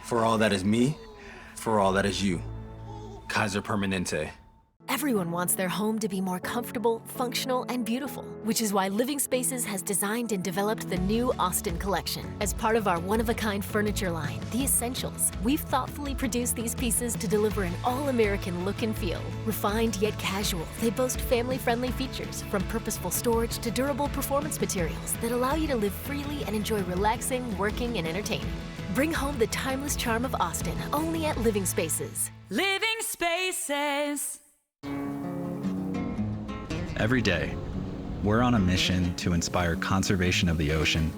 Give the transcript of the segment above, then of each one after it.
For all that is me, for all that is you. Kaiser Permanente. Everyone wants their home to be more comfortable, functional, and beautiful, which is why Living Spaces has designed and developed the new Austin collection. As part of our one-of-a-kind furniture line, The Essentials, we've thoughtfully produced these pieces to deliver an all-American look and feel. Refined yet casual, they boast family-friendly features, from purposeful storage to durable performance materials that allow you to live freely and enjoy relaxing, working, and entertaining. Bring home the timeless charm of Austin, only at Living Spaces. Living Spaces. Every day, we're on a mission to inspire conservation of the ocean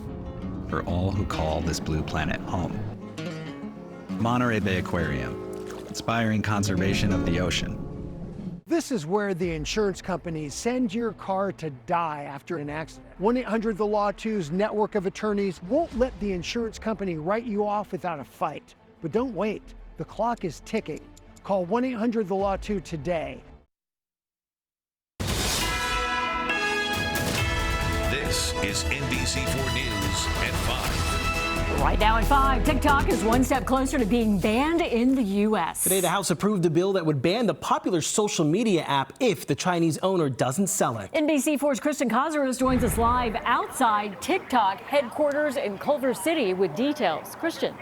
for all who call this blue planet home. Monterey Bay Aquarium, inspiring conservation of the ocean. This is where the insurance companies send your car to die after an accident. 1-800-THE-LAW 2's network of attorneys won't let the insurance company write you off without a fight. But don't wait. The clock is ticking. Call 1-800-THE-LAW 2 today. This is NBC4 News at 5. Right now at 5, TikTok is one step closer to being banned in the U.S. Today, the House approved a bill that would ban the popular social media app if the Chinese owner doesn't sell it. NBC4's Kristen Kazaros joins us live outside TikTok headquarters in Culver City with details. Christian.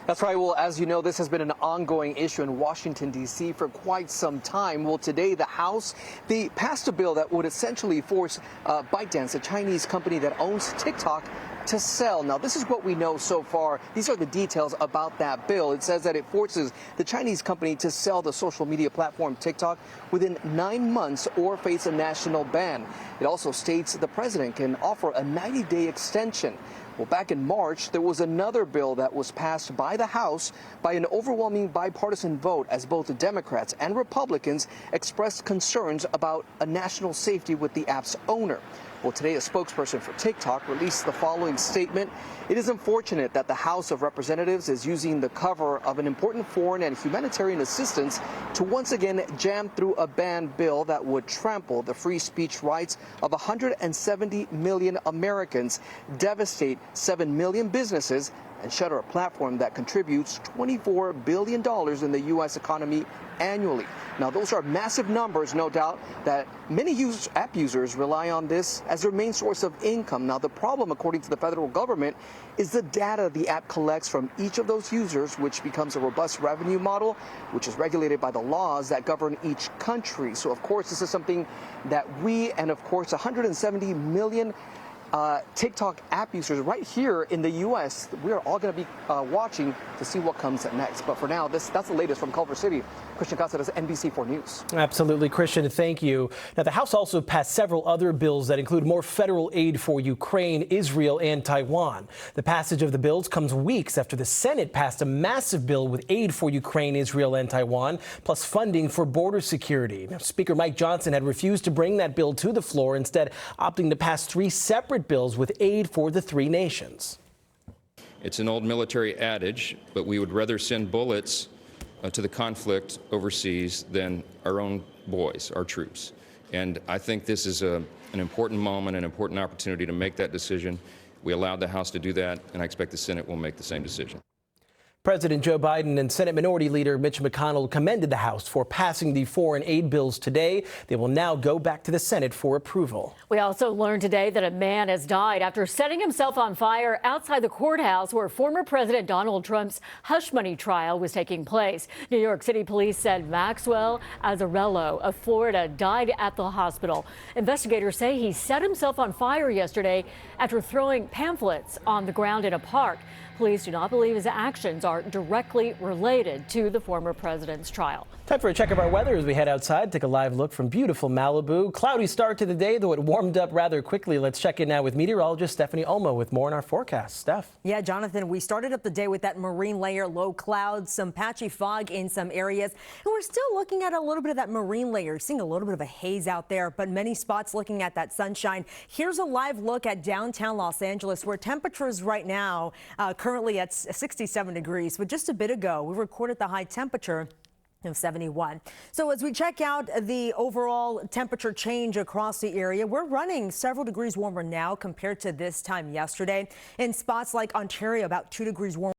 That's right. Well, as you know, this has been an ongoing issue in Washington, D.C. for quite some time. Well, today, the House, they passed a bill that would essentially force ByteDance, a Chinese company that owns TikTok, to sell. Now, this is what we know so far. These are the details about that bill. It says that it forces the Chinese company to sell the social media platform TikTok within 9 months or face a national ban. It also states the president can offer a 90-day extension. Well, back in March, there was another bill that was passed by the House by an overwhelming bipartisan vote as both the Democrats and Republicans expressed concerns about a national safety with the app's owner. Well, today, a spokesperson for TikTok released the following statement. It is unfortunate that the House of Representatives is using the cover of an important foreign and humanitarian assistance to once again jam through a ban bill that would trample the free speech rights of 170 million Americans, devastate 7 million businesses, and shutter a platform that contributes $24 billion in the U.S. economy annually. Now, those are massive numbers, no doubt, that many app users rely on this as their main source of income. Now, the problem, according to the federal government, is the data the app collects from each of those users, which becomes a robust revenue model, which is regulated by the laws that govern each country. So, of course, this is something that we and, of course, 170 million TikTok app users right here in the U.S. We are all going to be watching to see what comes next. But for now, that's the latest from Culver City. Christian Casares, NBC4 News. Absolutely, Christian. Thank you. Now, the House also passed several other bills that include more federal aid for Ukraine, Israel, and Taiwan. The passage of the bills comes weeks after the Senate passed a massive bill with aid for Ukraine, Israel, and Taiwan, plus funding for border security. Now, Speaker Mike Johnson had refused to bring that bill to the floor, instead opting to pass 3 separate bills with aid for the 3 nations. It's an old military adage, but we would rather send bullets to the conflict overseas than our own boys, our troops. And I think this is an important moment, an important opportunity to make that decision. We allowed the House to do that, and I expect the Senate will make the same decision. President Joe Biden and Senate Minority Leader Mitch McConnell commended the House for passing the foreign aid bills today. They will now go back to the Senate for approval. We also learned today that a man has died after setting himself on fire outside the courthouse where former President Donald Trump's hush money trial was taking place. New York City police said Maxwell Azzarello of Florida died at the hospital. Investigators say he set himself on fire yesterday after throwing pamphlets on the ground in a park. Police do not believe his actions are directly related to the former president's trial. Time for a check of our weather as we head outside. Take a live look from beautiful Malibu. Cloudy start to the day, though it warmed up rather quickly. Let's check in now with meteorologist Stephanie Olmo with more in our forecast. Steph. Yeah, Jonathan, we started up the day with that marine layer, low clouds, some patchy fog in some areas. And we're still looking at a little bit of that marine layer, seeing a little bit of a haze out there, but many spots looking at that sunshine. Here's a live look at downtown Los Angeles, where temperatures right now currently at 67 degrees. But just a bit ago, we recorded the high temperature of 71. So as we check out the overall temperature change across the area, we're running several degrees warmer now compared to this time yesterday. In spots like Ontario, about 2 degrees warmer.